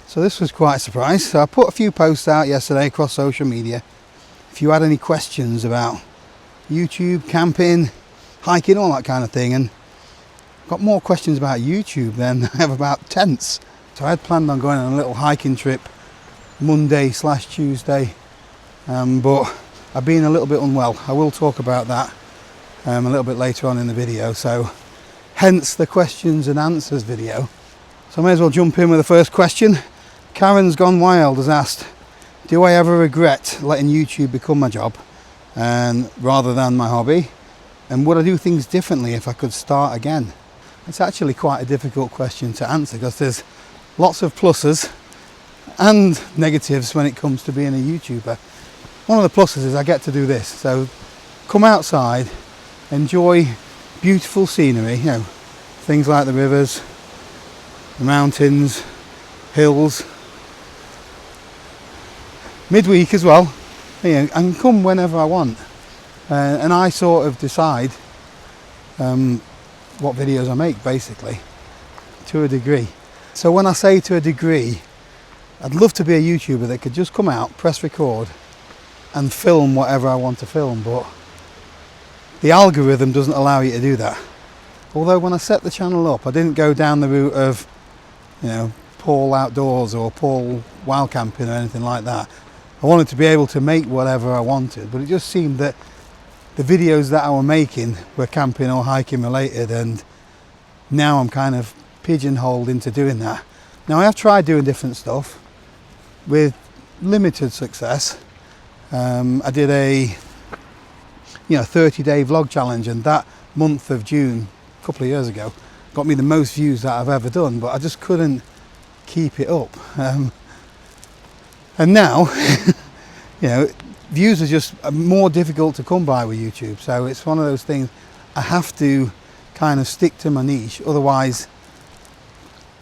So this was quite a surprise. So I put a few posts out yesterday across social media. If you had any questions about YouTube, camping, hiking, all that kind of thing, and got more questions about YouTube than I have about tents. So I had planned on going on a little hiking trip Monday/Tuesday, but I've been a little bit unwell. I will talk about that a little bit later on in the video, so hence the questions and answers video. So I may as well jump in with the first question. Karen's Gone Wild has asked, do I ever regret letting YouTube become my job and rather than my hobby? And would I do things differently if I could start again? It's actually quite a difficult question to answer because there's lots of pluses and negatives when it comes to being a YouTuber. One of the pluses is I get to do this. So come outside, enjoy beautiful scenery, you know, things like the rivers, the mountains, hills. Midweek as well, you know, and come whenever I want. And I sort of decide what videos I make, basically, to a degree. So when I say to a degree, I'd love to be a YouTuber that could just come out, press record, and film whatever I want to film, but the algorithm doesn't allow you to do that. Although when I set the channel up, I didn't go down the route of, you know, Paul Outdoors or Paul Wild Camping or anything like that. I wanted to be able to make whatever I wanted, but it just seemed that the videos that I were making were camping or hiking related, and now I'm kind of pigeonholed into doing that. Now I have tried doing different stuff with limited success. I did a 30-day vlog challenge, and that month of June a couple of years ago got me the most views that I've ever done, but I just couldn't keep it up. And now, you know, views are just more difficult to come by with YouTube. So it's one of those things, I have to kind of stick to my niche. Otherwise,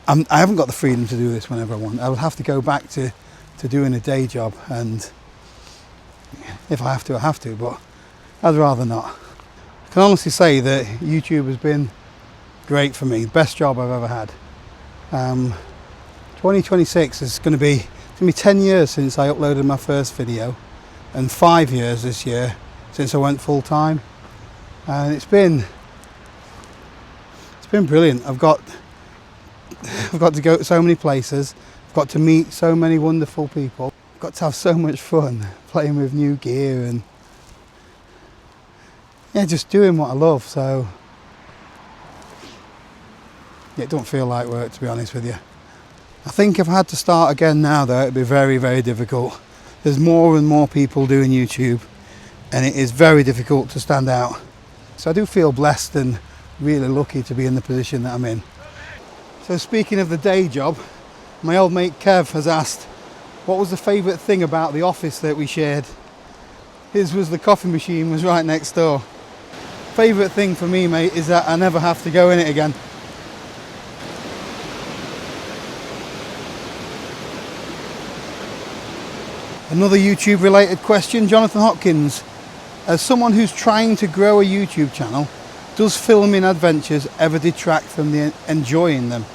I haven't got the freedom to do this whenever I want. I would have to go back to doing a day job. And if I have to, I have to, but I'd rather not. I can honestly say that YouTube has been great for me. Best job I've ever had. 2026 is going to be 10 years since I uploaded my first video, and 5 years this year since I went full time, and it's been brilliant. I've got to go to so many places, I've got to meet so many wonderful people, I've got to have so much fun playing with new gear and just doing what I love. So it don't feel like work, to be honest with you. I think if I had to start again now though, it'd be very, very difficult. There's more and more people doing YouTube, and it is very difficult to stand out. So I do feel blessed and really lucky to be in the position that I'm in. So speaking of the day job, my old mate Kev has asked, what was the favourite thing about the office that we shared? His was the coffee machine was right next door. Favourite thing for me, mate, is that I never have to go in it again. Another YouTube related question, Jonathan Hopkins. As someone who's trying to grow a YouTube channel, does filming adventures ever detract from enjoying them?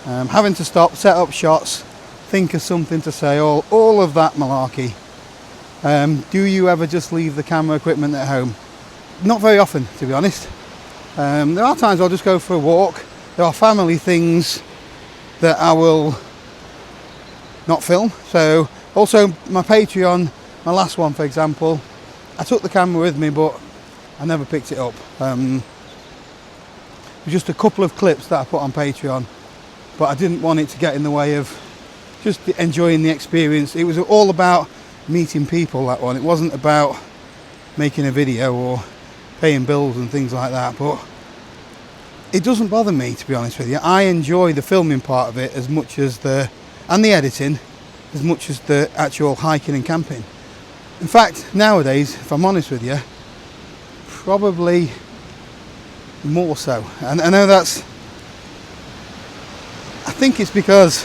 Having to stop, set up shots, think of something to say, all of that malarkey. Do you ever just leave the camera equipment at home? Not very often, to be honest. There are times I'll just go for a walk. There are family things that I will not film. So also my Patreon, my last one for example, I took the camera with me but I never picked it up. Just a couple of clips that I put on Patreon, but I didn't want it to get in the way of just enjoying the experience. It was all about meeting people, that one. It wasn't about making a video or paying bills and things like that, but it doesn't bother me, to be honest with you. I enjoy the filming part of it as much as the editing, as much as the actual hiking and camping. In fact, nowadays, if I'm honest with you, probably more so. And I know that's, I think it's because,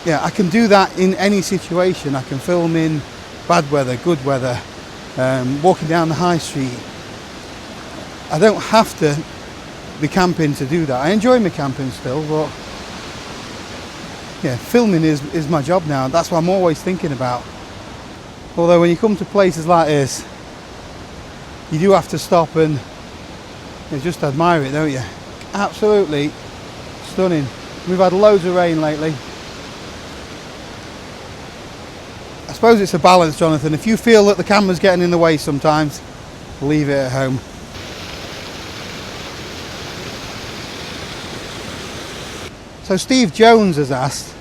I can do that in any situation. I can film in bad weather, good weather, walking down the high street. I don't have to be camping to do that. I enjoy my camping still, but yeah, filming is my job now. That's what I'm always thinking about. Although when you come to places like this, you do have to stop and just admire it, don't you? Absolutely stunning. We've had loads of rain lately. I suppose it's a balance, Jonathan. If you feel that the camera's getting in the way sometimes, leave it at home. So Steve Jones has asked,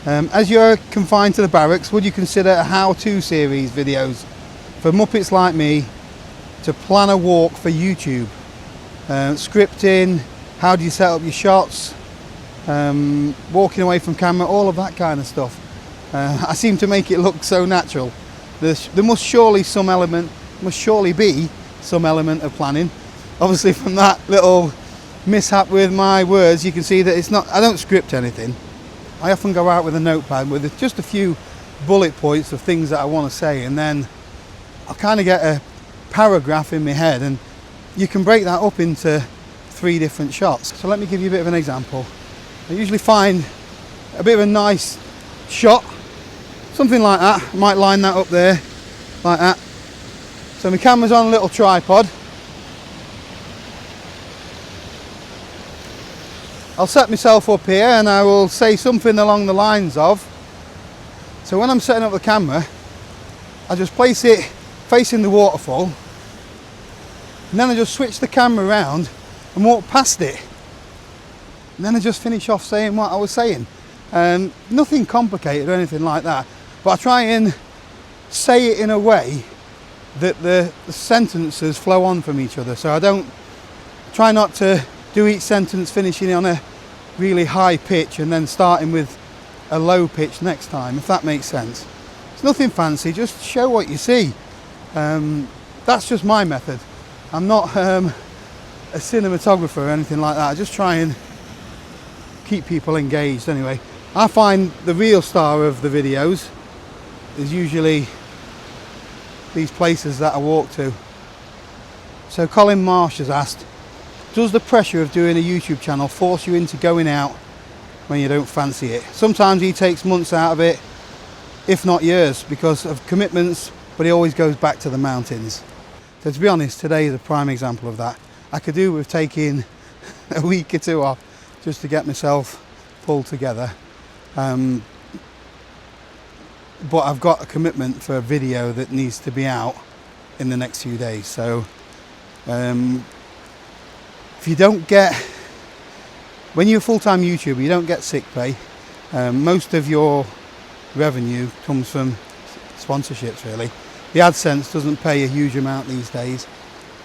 as you're confined to the barracks, would you consider a how-to series videos for Muppets like me to plan a walk for YouTube? Scripting, how do you set up your shots, walking away from camera, all of that kind of stuff. I seem to make it look so natural. There must surely be some element of planning. Obviously from that little mishap with my words, you can see that it's not, I don't script anything. I often go out with a notepad with just a few bullet points of things that I want to say, and then I'll kind of get a paragraph in my head, and you can break that up into 3 different shots. So let me give you a bit of an example. I usually find a bit of a nice shot, something like that. I might line that up there like that. So my camera's on a little tripod. I'll set myself up here and I will say something along the lines of, so when I'm setting up the camera, I just place it facing the waterfall, and then I just switch the camera around and walk past it, and then I just finish off saying what I was saying. Nothing complicated or anything like that, but I try and say it in a way that the sentences flow on from each other, so I don't try not to do each sentence finishing on a really high pitch and then starting with a low pitch next time, if that makes sense. It's nothing fancy, just show what you see. That's just my method. I'm not a cinematographer or anything like that. I just try and keep people engaged anyway. I find the real star of the videos is usually these places that I walk to. So Colin Marsh has asked, does the pressure of doing a YouTube channel force you into going out when you don't fancy it? Sometimes he takes months out of it, if not years, because of commitments, but he always goes back to the mountains. So to be honest, today is a prime example of that. I could do with taking a week or 2 off just to get myself pulled together. But I've got a commitment for a video that needs to be out in the next few days. So if you don't get, when you're a full-time YouTuber, you don't get sick pay. Most of your revenue comes from sponsorships, really. The AdSense doesn't pay a huge amount these days,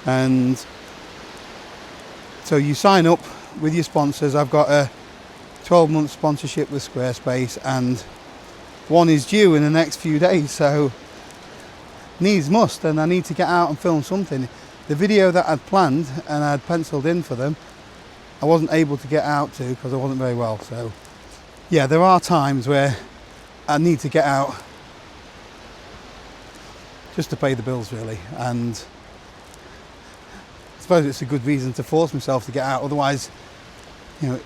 and so you sign up with your sponsors. I've got a 12-month sponsorship with Squarespace, and one is due in the next few days, so needs must, and I need to get out and film something. The video that I'd planned and I'd penciled in for them, I wasn't able to get out to because I wasn't very well. So yeah, there are times where I need to get out just to pay the bills, really, and I suppose it's a good reason to force myself to get out. Otherwise, you know,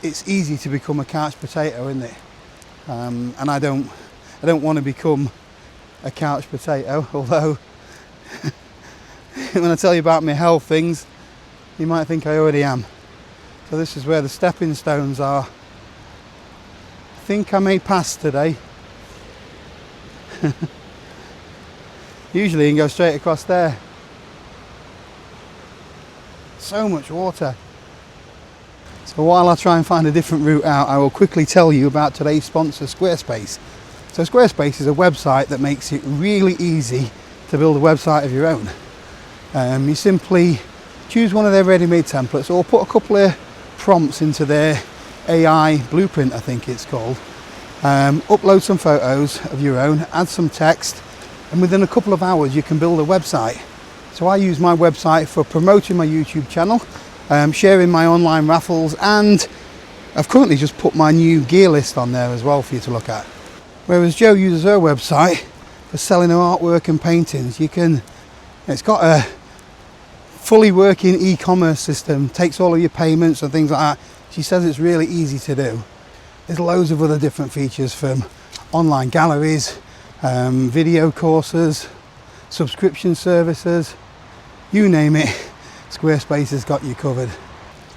it's easy to become a couch potato, isn't it? And I don't want to become a couch potato, although when I tell you about my health things, you might think I already am. So this is where the stepping stones are. I think I may pass today. Usually you can go straight across there. So much water. So while I try and find a different route out, I will quickly tell you about today's sponsor, Squarespace. So Squarespace is a website that makes it really easy to build a website of your own. You simply choose one of their ready-made templates, or put a couple of prompts into their AI blueprint, I think it's called. Upload some photos of your own, add some text, and within a couple of hours you can build a website. So I use my website for promoting my YouTube channel, sharing my online raffles, and I've currently just put my new gear list on there as well for you to look at. Whereas Jo uses her website for selling her artwork and paintings. It's got a fully working e-commerce system, takes all of your payments and things like that. She says it's really easy to do. There's loads of other different features, from online galleries, video courses, subscription services, you name it, Squarespace has got you covered.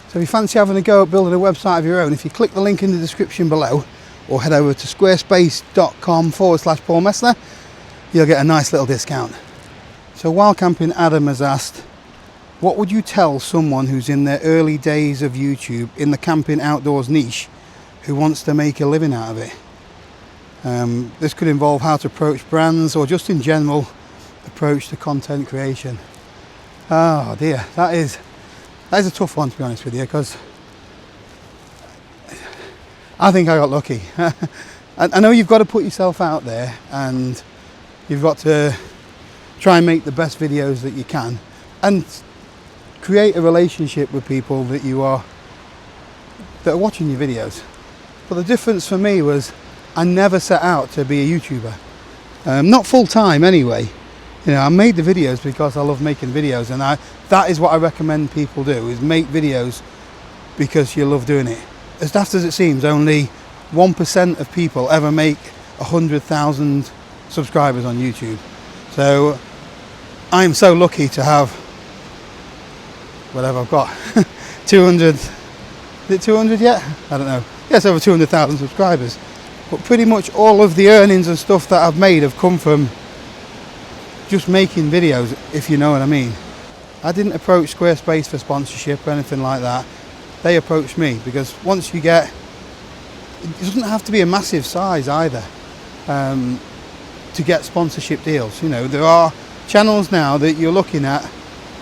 So if you fancy having a go at building a website of your own, if you click the link in the description below or head over to squarespace.com/Paul Messner, you'll get a nice little discount. So Wild Camping Adam has asked, what would you tell someone who's in their early days of YouTube in the camping outdoors niche who wants to make a living out of it? This could involve how to approach brands or just in general approach to content creation. Oh dear, that is a tough one, to be honest with you, because I think I got lucky. I know you've got to put yourself out there and you've got to try and make the best videos that you can and create a relationship with people that are watching your videos. But the difference for me was I never set out to be a YouTuber. Not full time anyway. You know, I made the videos because I love making videos, and that is what I recommend people do, is make videos because you love doing it. As daft as it seems, only 1% of people ever make 100,000 subscribers on YouTube. So I'm so lucky to have whatever I've got, 200, is it 200 yet? I don't know. Yes, over 200,000 subscribers. But pretty much all of the earnings and stuff that I've made have come from just making videos, if you know what I mean. I didn't approach Squarespace for sponsorship or anything like that. They approached me because once you get, it doesn't have to be a massive size either to get sponsorship deals. You know, there are channels now that you're looking at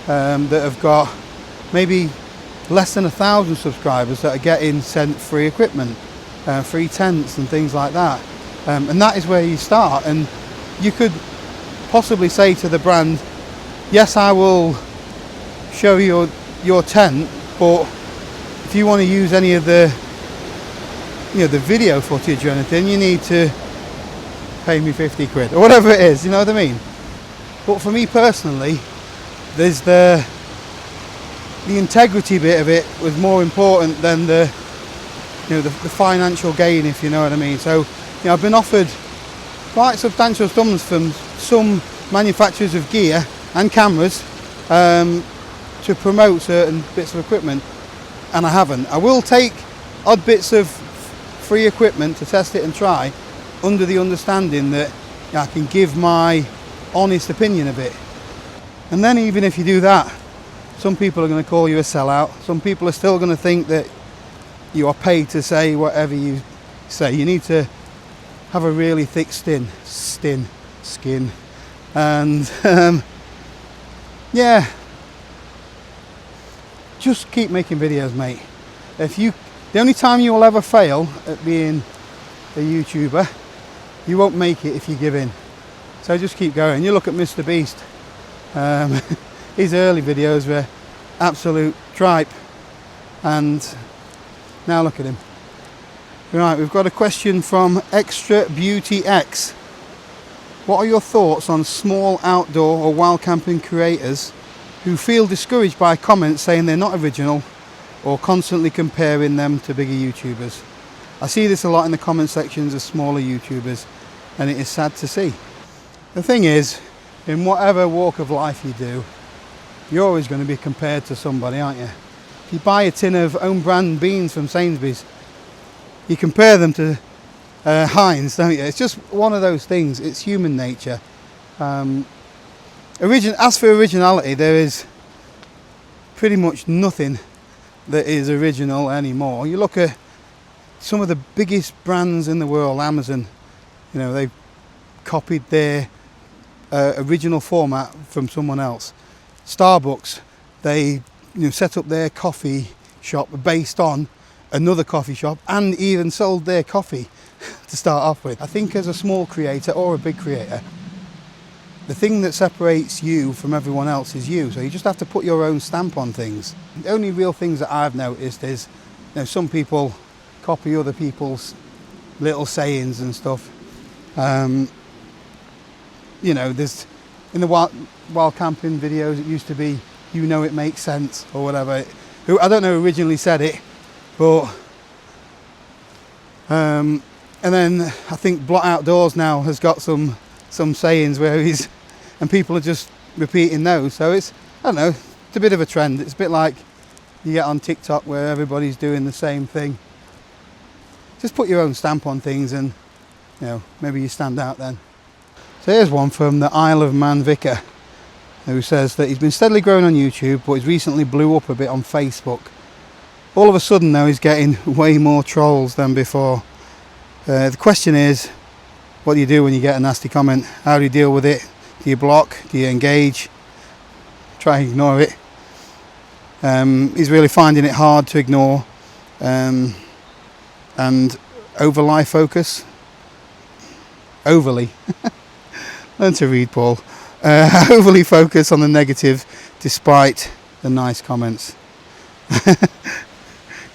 that have got maybe less than 1,000 subscribers that are getting sent free equipment, free tents and things like that, and that is where you start. And you could possibly say to the brand, yes, I will show you your tent, but if you want to use any of the, you know, the video footage or anything, you need to pay me 50 quid or whatever it is, you know what I mean? But for me personally, there's the integrity bit of it was more important than the financial gain, if you know what I mean. So, you know, I've been offered quite substantial sums from some manufacturers of gear and cameras to promote certain bits of equipment, and I haven't. I will take odd bits of free equipment to test it and try, under the understanding that I can give my honest opinion of it. And then even if you do that, some people are going to call you a sellout. Some people are still going to think that you are paid to say whatever you say. You need to have a really thick skin, and yeah, just keep making videos, mate. The only time you will ever fail at being a YouTuber, you won't make it if you give in. So just keep going. You look at Mr. Beast. His early videos were absolute tripe, and now look at him. Right, we've got a question from Extra Beauty X. What are your thoughts on small outdoor or wild camping creators who feel discouraged by comments saying they're not original or constantly comparing them to bigger YouTubers? I see this a lot in the comment sections of smaller YouTubers, and it is sad to see. The thing is, in whatever walk of life you do, you're always going to be compared to somebody, aren't you? If you buy a tin of own brand beans from Sainsbury's, you compare them to Heinz, don't you? It's just one of those things. It's human nature. As for originality, there is pretty much nothing that is original anymore. You look at some of the biggest brands in the world, Amazon, you know, they've copied their original format from someone else. Starbucks, they set up their coffee shop based on another coffee shop and even sold their coffee to start off with. I think as a small creator or a big creator, the thing that separates you from everyone else is you. So you just have to put your own stamp on things. The only real things that I've noticed is, some people copy other people's little sayings and stuff. There's in the wild camping videos, it used to be, it makes sense or whatever. I don't know who originally said it, but And then I think Blot Outdoors now has got some sayings where and people are just repeating those. So it's, I don't know, it's a bit of a trend. It's a bit like you get on TikTok where everybody's doing the same thing. Just put your own stamp on things and, you know, maybe you stand out then. So here's one from the Isle of Man Vicar, who says that he's been steadily growing on YouTube, but he's recently blew up a bit on Facebook. All of a sudden now he's getting way more trolls than before. The question is, what do you do when you get a nasty comment? How do you deal with it? Do you block? Do you engage? Try and ignore it. He's really finding it hard to ignore and overly focus. Overly. Learn to read, Paul. Overly focus on the negative despite the nice comments.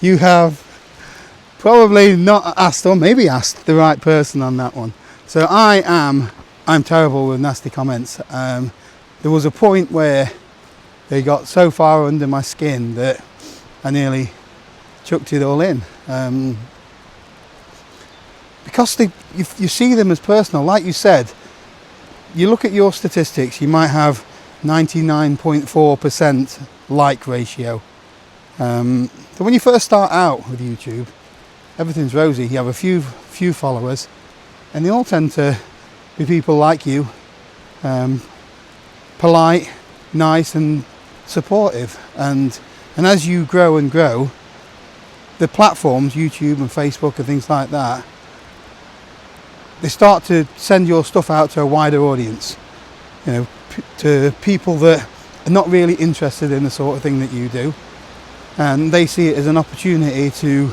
You have probably not asked, or maybe asked, the right person on that one. So I'm terrible with nasty comments. There was a point where they got so far under my skin that I nearly chucked it all in. Because you see them as personal, like you said. You look at your statistics, you might have 99.4% like ratio. So when you first start out with YouTube, everything's rosy. You have a few followers, and they all tend to be people like you, polite, nice, and supportive. And as you grow and grow, the platforms, YouTube and Facebook and things like that, they start to send your stuff out to a wider audience, you know, to people that are not really interested in the sort of thing that you do, and they see it as an opportunity to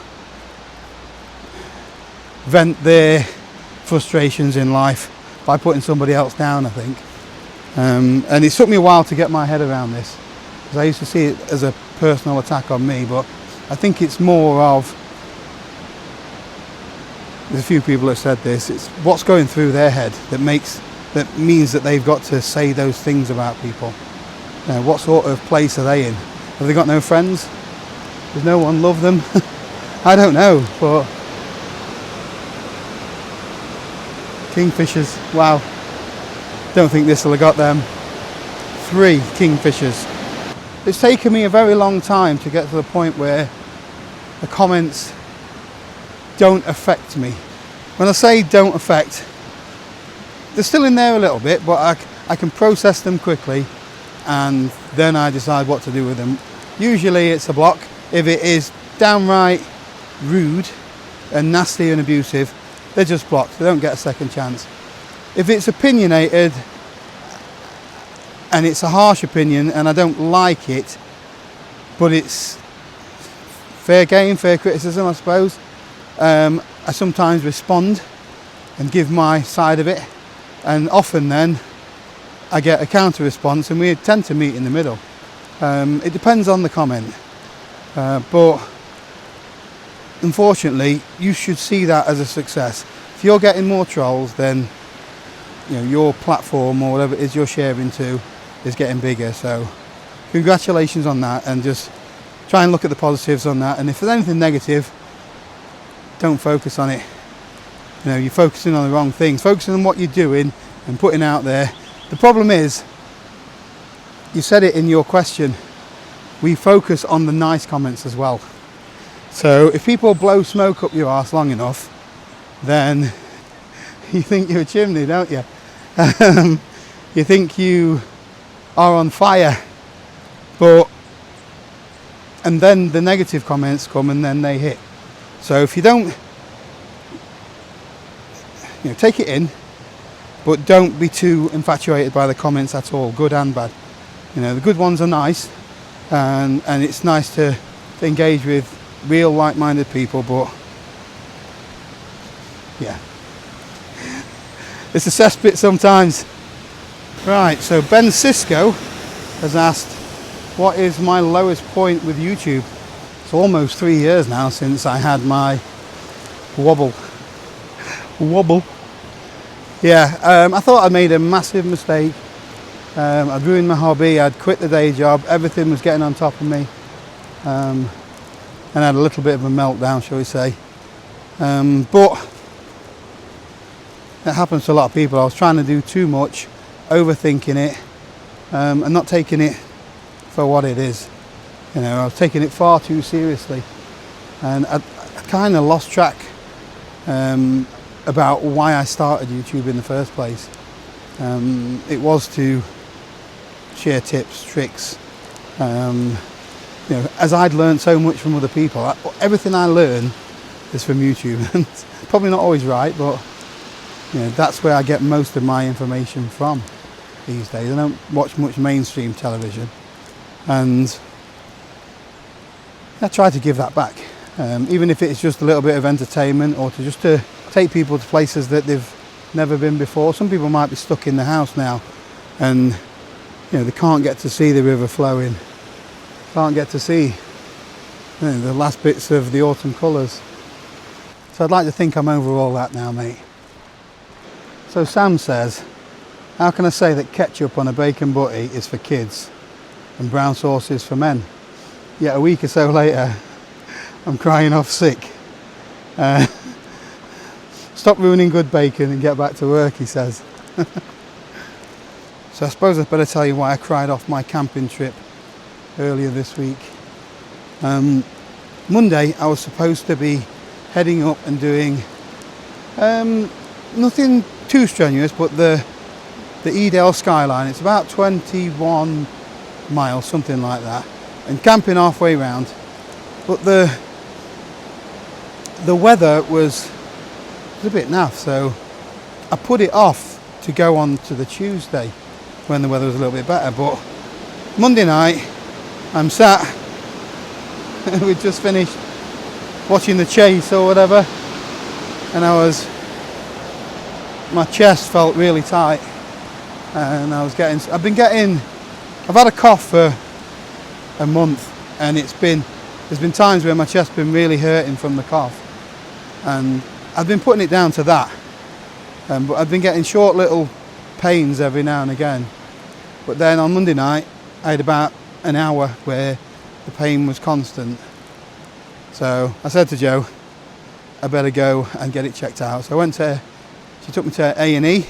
vent their frustrations in life by putting somebody else down, I think. And it took me a while to get my head around this, because I used to see it as a personal attack on me, but I think it's more of, there's a few people that have said this, it's what's going through their head that means that they've got to say those things about people. What sort of place are they in? Have they got no friends? Does no one love them? I don't know, but kingfishers, wow. Don't think this will have got them. 3 kingfishers. It's taken me a very long time to get to the point where the comments don't affect me. When I say don't affect, they're still in there a little bit, but I can process them quickly, and then I decide what to do with them. Usually it's a block. If it is downright rude and nasty and abusive, they're just blocked. They don't get a second chance. If it's opinionated and it's a harsh opinion and I don't like it, but it's fair game, fair criticism, I suppose, I sometimes respond and give my side of it, and often then I get a counter response and we tend to meet in the middle. It depends on the comment, but unfortunately you should see that as a success. If you're getting more trolls, then you know your platform or whatever it is you're sharing to is getting bigger. So congratulations on that, and just try and look at the positives on that, and if there's anything negative, don't focus on it. You know, you're focusing on the wrong things. Focusing on what you're doing and putting out there. The problem is, you said it in your question, we focus on the nice comments as well. So if people blow smoke up your arse long enough, then you think you're a chimney, don't you? You think you are on fire, and then the negative comments come and then they hit. So if you don't, you know, take it in, but don't be too infatuated by the comments at all, good and bad. You know, the good ones are nice, and it's nice to engage with real like-minded people, but yeah, it's a cesspit sometimes. Right, so Ben Cisco has asked, what is my lowest point with YouTube? It's almost 3 years now since I had my wobble. Yeah, I thought I'd made a massive mistake. I'd ruined my hobby, I'd quit the day job, everything was getting on top of me, and I had a little bit of a meltdown, shall we say. But it happens to a lot of people. I was trying to do too much, overthinking it, and not taking it for what it is. You know, I was taking it far too seriously, and I kind of lost track about why I started YouTube in the first place. It was to share tips, tricks. You know, as I'd learned so much from other people, everything I learn is from YouTube. And it's probably not always right, but you know, that's where I get most of my information from these days. I don't watch much mainstream television, and I try to give that back, even if it's just a little bit of entertainment, or to take people to places that they've never been before. Some people might be stuck in the house now, and you know, they can't get to see the river flowing, can't get to see, you know, the last bits of the autumn colours. So I'd like to think I'm over all that now, mate. So Sam says, how can I say that ketchup on a bacon butty is for kids and brown sauce is for men? Yet a week or so later, I'm crying off sick. Stop ruining good bacon and get back to work, he says. So I suppose I'd better tell you why I cried off my camping trip earlier this week. Monday I was supposed to be heading up and doing nothing too strenuous, but the Edale skyline. It's about 21 miles, something like that, and camping halfway round. But the weather was a bit naff, so I put it off to go on to the Tuesday when the weather was a little bit better. But Monday night I'm sat, we'd just finished watching the chase or whatever, and my chest felt really tight, and I've had a cough for a month, and there's been times where my chest's been really hurting from the cough, and I've been putting it down to that, but I've been getting short little pains every now and again. But then on Monday night I had about an hour where the pain was constant. So I said to Jo, I better go and get it checked out. So she took me to A&E,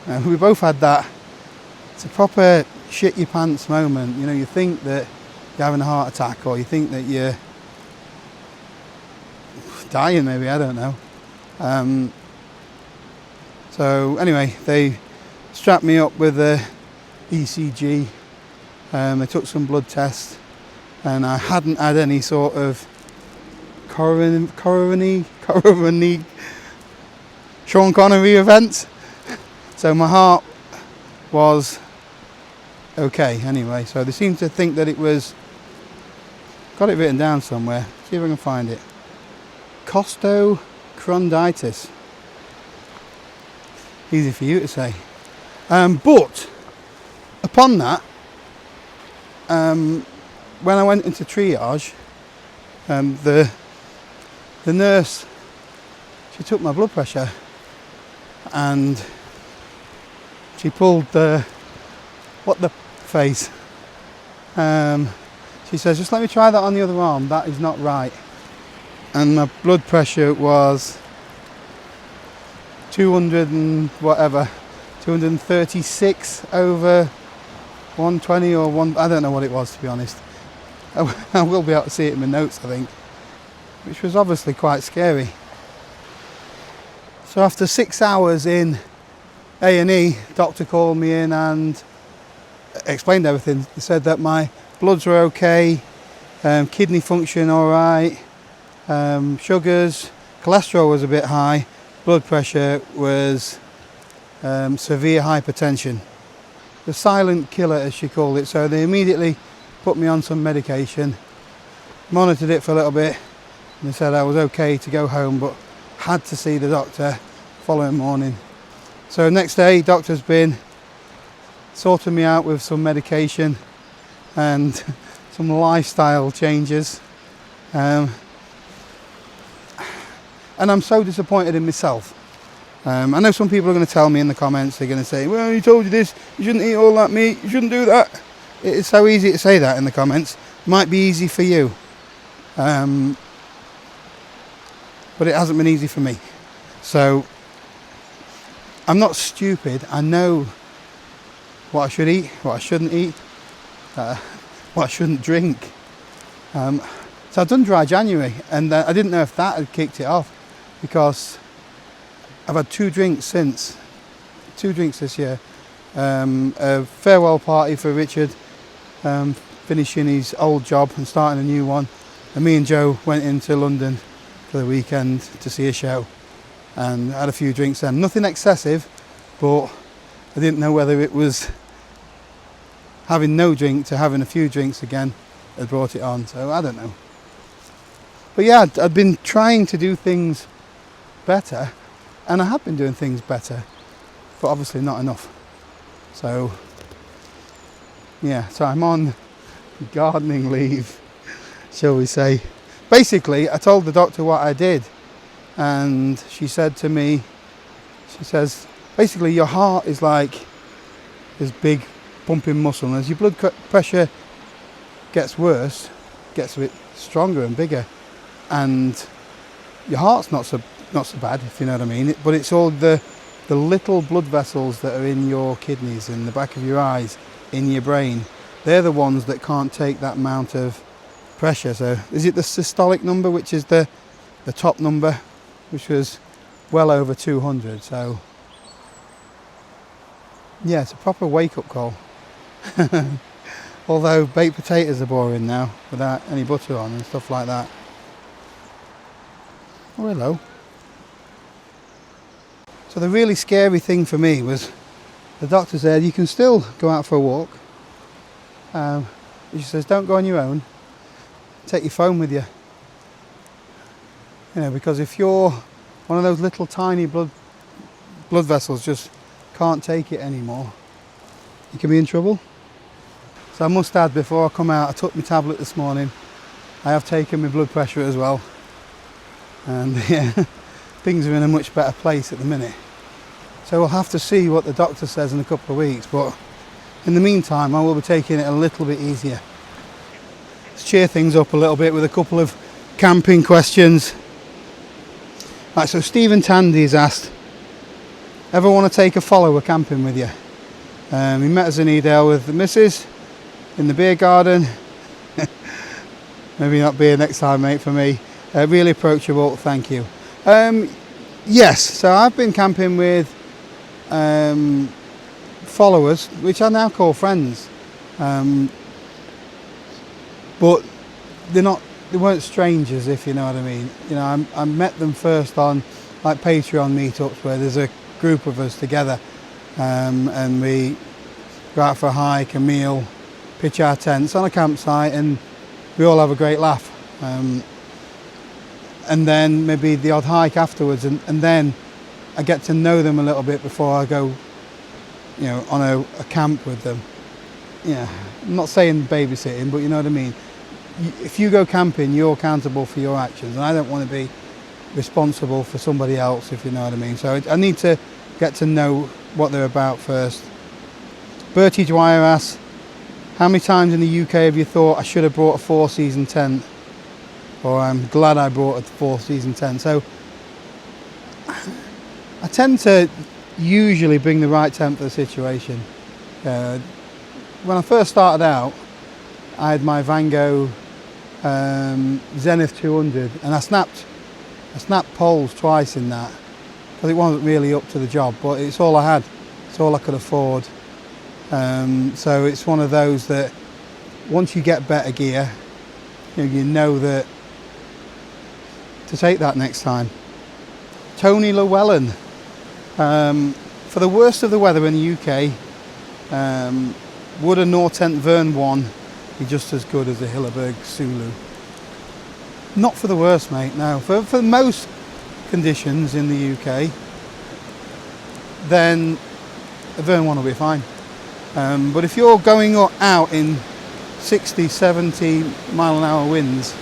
and we both had that. It's a proper shit your pants moment. You know, you think that you're having a heart attack, or you think that you're dying, maybe, I don't know. So anyway, they strapped me up with a ECG. They took some blood tests, and I hadn't had any sort of coronary Sean Connery event, so my heart was okay anyway. So they seem to think that it was, got it written down somewhere, see if I can find it, costochondritis. Easy for you to say. But upon that, when I went into triage, the nurse, she took my blood pressure, and she pulled the face. She says, just let me try that on the other arm, that is not right. And my blood pressure was 236 over 120 or one, I don't know what it was, to be honest. I will be able to see it in my notes, I think, which was obviously quite scary. So after 6 hours in A&E, doctor called me in and explained everything. They said that my bloods were okay, kidney function all right, sugars, cholesterol was a bit high, blood pressure was severe hypertension. The silent killer, as she called it. So they immediately put me on some medication, monitored it for a little bit, and they said I was okay to go home, but had to see the doctor following morning. So next day, doctor's been sorting me out with some medication and some lifestyle changes, and I'm so disappointed in myself. I know some people are going to tell me in the comments, they're going to say, well, he told you this, you shouldn't eat all that meat, you shouldn't do that. It is so easy to say that in the comments. Might be easy for you. but it hasn't been easy for me. So I'm not stupid. I know what I should eat, what I shouldn't eat, what I shouldn't drink. So I've done dry January, and I didn't know if that had kicked it off, because I've had 2 drinks this year. A farewell party for Richard, finishing his old job and starting a new one, and me and Joe went into London for the weekend to see a show and had a few drinks then. Nothing excessive, but I didn't know whether it was having no drink to having a few drinks again had brought it on, so I don't know. But yeah, I'd been trying to do things better, and I have been doing things better, but obviously not enough. So yeah, so I'm on gardening leave, shall we say. Basically, I told the doctor what I did, and she said to me, she says, basically your heart is like this big pumping muscle, and as your blood pressure gets worse, gets a bit stronger and bigger, and your heart's not so bad, if you know what I mean, but it's all the little blood vessels that are in your kidneys, in the back of your eyes, in your brain. They're the ones that can't take that amount of pressure. So is it the systolic number, which is the top number, which was well over 200. So yeah, it's a proper wake-up call. Although baked potatoes are boring now, without any butter on and stuff like that. Oh, hello. So the really scary thing for me was the doctor said you can still go out for a walk. She says don't go on your own. Take your phone with you. You know, because if you're one of those little tiny blood vessels just can't take it anymore, you can be in trouble. So I must add, before I come out, I took my tablet this morning. I have taken my blood pressure as well. And yeah, things are in a much better place at the minute. So we'll have to see what the doctor says in a couple of weeks, but in the meantime I will be taking it a little bit easier. Let's cheer things up a little bit with a couple of camping questions. Right, so Stephen Tandy has asked, ever want to take a follower camping with you? He met us in Edale with the missus in the beer garden. Maybe not beer next time, mate, for me. Really approachable, thank you. Yes, so I've been camping with followers, which I now call friends, but they weren't strangers, if you know what I mean. You know, I met them first on like Patreon meetups, where there's a group of us together, and we go out for a hike, a meal, pitch our tents on a campsite, and we all have a great laugh. And then maybe the odd hike afterwards, and then I get to know them a little bit before I go, you know, on a camp with them. Yeah, I'm not saying babysitting, but you know what I mean. If you go camping, you're accountable for your actions, and I don't want to be responsible for somebody else, if you know what I mean. So I need to get to know what they're about first. Bertie Dwyer asks, how many times in the UK have you thought I should have brought a 4-season tent? Or I'm glad I brought a 4-season tent. So I tend to usually bring the right tent for the situation. When I first started out, I had my Vango Zenith 200, and I snapped poles twice in that, because it wasn't really up to the job, but it's all I had, it's all I could afford. So it's one of those that once you get better gear, you know that to take that next time. Tony Llewellyn, for the worst of the weather in the UK, would a Nortent Vern 1 be just as good as a Hilleberg Soulo? Not for the worst, mate, no. For most conditions in the UK, then a Vern 1 will be fine. But if you're going out in 60, 70 mile an hour winds,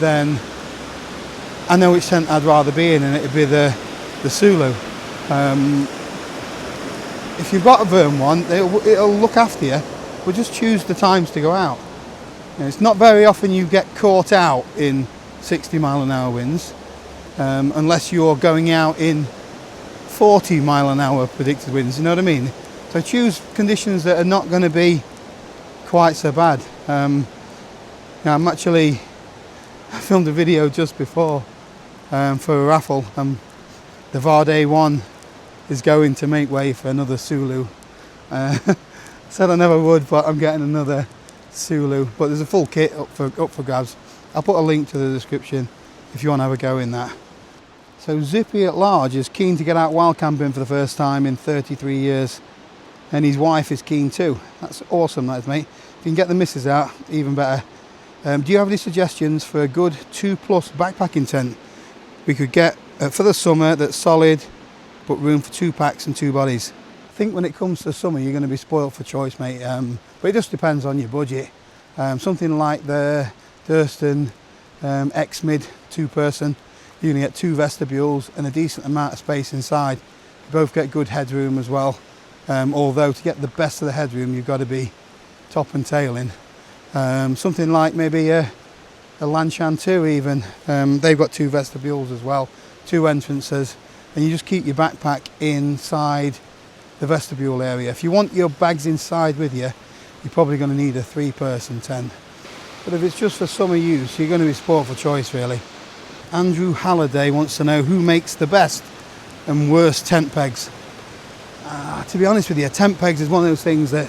then I know which tent I'd rather be in, and it'd be the Soulo. If you've got a Vern 1, it'll look after you, but just choose the times to go out. It's not very often you get caught out in 60 mile an hour winds, unless you're going out in 40 mile an hour predicted winds, you know what I mean? So choose conditions that are not going to be quite so bad. Now I filmed a video just before for a raffle. The Vardé one is going to make way for another Soulo. Said I never would, but I'm getting another Soulo. But there's a full kit up for grabs. I'll put a link to the description if you want to have a go in that. So Zippy at large is keen to get out wild camping for the first time in 33 years. And his wife is keen too. That's awesome, that is, mate. If you can get the missus out, even better. Do you have any suggestions for a good 2+ backpacking tent we could get for the summer that's solid, but room for 2 packs and 2 bodies? I think when it comes to summer, you're going to be spoilt for choice, mate. But it just depends on your budget. Something like the Durston X-Mid 2-person, you're going to get 2 vestibules and a decent amount of space inside. You both get good headroom as well. Although to get the best of the headroom, you've got to be top and tail in. Something like maybe a Lanchan 2 even. They've got 2 vestibules as well, 2 entrances, and you just keep your backpack inside the vestibule area. If you want your bags inside with you, you're probably going to need a 3-person tent. But if it's just for summer use, you're going to be spoiled for choice, really. Andrew Halliday wants to know who makes the best and worst tent pegs. To be honest with you, tent pegs is one of those things that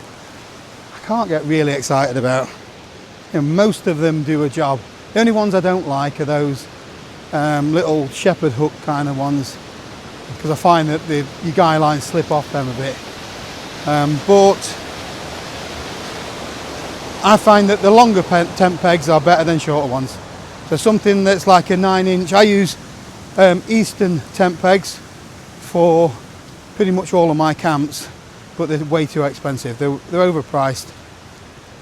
I can't get really excited about. You know, most of them do a job. The only ones I don't like are those little shepherd hook kind of ones, because I find that your guy lines slip off them a bit. But I find that the longer tent pegs are better than shorter ones. So something that's like a 9-inch, I use Eastern tent pegs for pretty much all of my camps, but they're way too expensive. They're overpriced,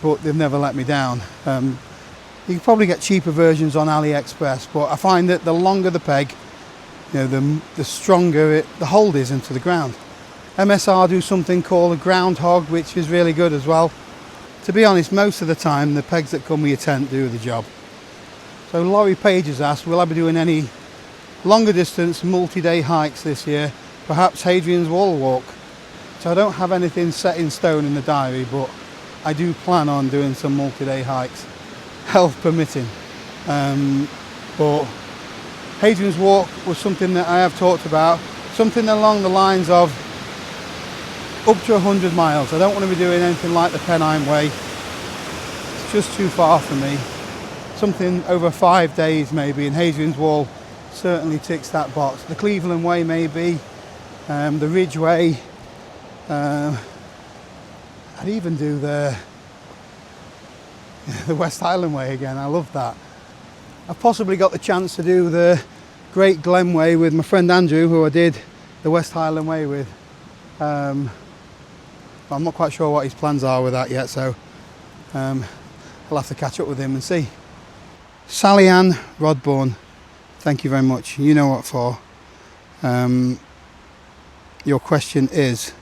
but they've never let me down. You can probably get cheaper versions on AliExpress, but I find that the longer the peg, you know, the stronger the hold is into the ground. MSR do something called a groundhog, which is really good as well. To be honest, most of the time the pegs that come with your tent do the job. So Laurie Page has asked, will I be doing any longer distance multi-day hikes this year? Perhaps Hadrian's Wall walk. So I don't have anything set in stone in the diary, but I do plan on doing some multi-day hikes, health permitting. But Hadrian's Walk was something that I have talked about, something along the lines of up to 100 miles. I don't want to be doing anything like the Pennine Way. It's just too far for me. Something over 5 days maybe, and Hadrian's Wall certainly ticks that box. The Cleveland Way maybe, the Ridge Way. I'd even do the West Highland Way again. I love that. I've possibly got the chance to do the Great Glen Way with my friend Andrew, who I did the West Highland Way with. I'm not quite sure what his plans are with that yet, so I'll have to catch up with him and see. Sally Ann Rodborn, thank you very much. You know what for. Your question is,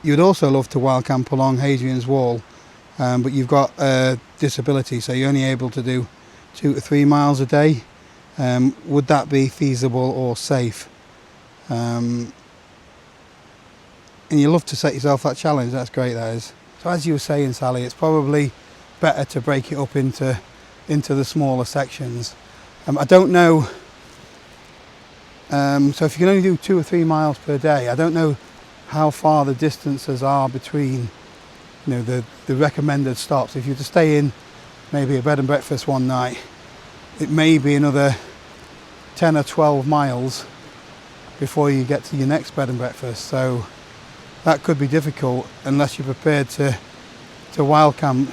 you'd also love to wild camp along Hadrian's Wall, but you've got a disability, so you're only able to do 2 to 3 miles a day. Would that be feasible or safe? And you love to set yourself that challenge. That's great, that is. So as you were saying, Sally, it's probably better to break it up into the smaller sections. I don't know, so if you can only do 2 or 3 miles per day, I don't know how far the distances are between, you know, the recommended stops. If you're to stay in maybe a bed and breakfast one night, it may be another 10 or 12 miles before you get to your next bed and breakfast. So that could be difficult unless you're prepared to wild camp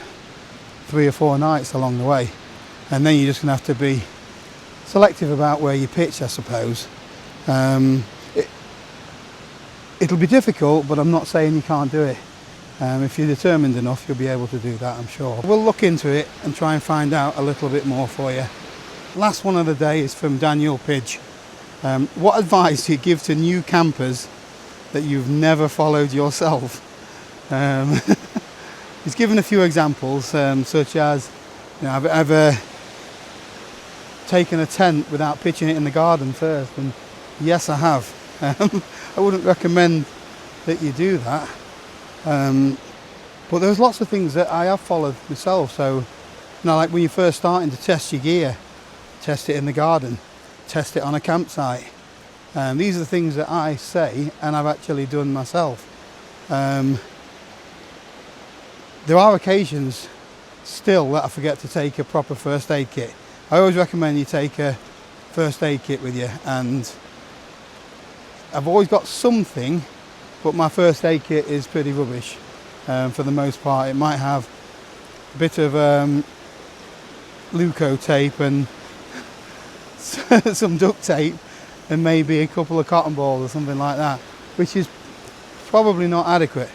3 or 4 nights along the way. And then you're just going to have to be selective about where you pitch, I suppose. It'll be difficult, but I'm not saying you can't do it. If you're determined enough, you'll be able to do that, I'm sure. We'll look into it and try and find out a little bit more for you. Last one of the day is from Daniel Pidge. What advice do you give to new campers that you've never followed yourself? He's given a few examples, such as, you know, I've taken a tent without pitching it in the garden first? And yes, I have. I wouldn't recommend that you do that. But there's lots of things that I have followed myself. So, you know, like when you're first starting to test your gear, test it in the garden, test it on a campsite. These are the things that I say and I've actually done myself. There are occasions still that I forget to take a proper first aid kit. I always recommend you take a first aid kit with you, and I've always got something, but my first aid kit is pretty rubbish for the most part. It might have a bit of Leuco tape and some duct tape and maybe a couple of cotton balls or something like that, which is probably not adequate.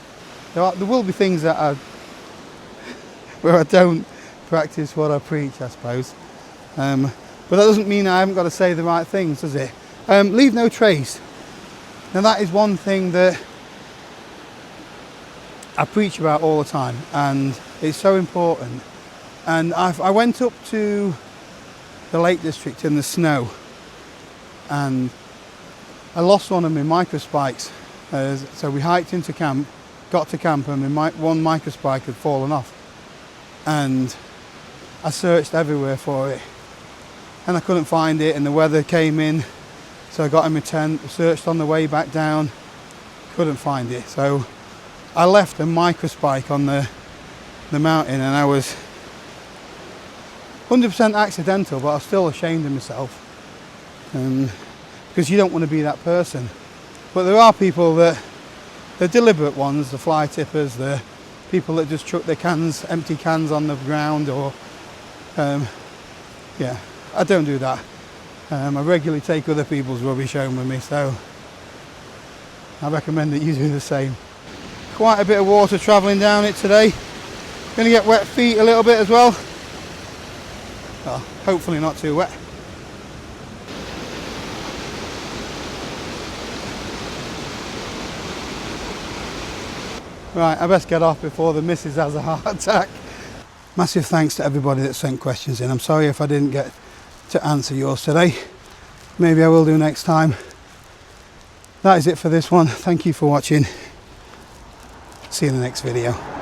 There will be things that where I don't practice what I preach, I suppose. But that doesn't mean I haven't got to say the right things, does it? Leave no trace. Now that is one thing that I preach about all the time, and it's so important. And I went up to the Lake District in the snow, and I lost one of my micro spikes. So we hiked into camp, got to camp, and one micro spike had fallen off. And I searched everywhere for it, and I couldn't find it, and the weather came in, so I got in my tent, searched on the way back down, couldn't find it. So I left a micro spike on the mountain, and I was 100% accidental, but I was still ashamed of myself, because you don't want to be that person. But there are people that, the deliberate ones, the fly tippers, the people that just chuck their cans, empty cans on the ground, or yeah, I don't do that. I regularly take other people's rubbish home with me, so I recommend that you do the same. Quite a bit of water travelling down it today. Going to get wet feet a little bit as well. Well, hopefully not too wet. Right, I best get off before the missus has a heart attack. Massive thanks to everybody that sent questions in. I'm sorry if I didn't get to answer yours today. Maybe I will do next time. That is it for this one. Thank you for watching. See you in the next video.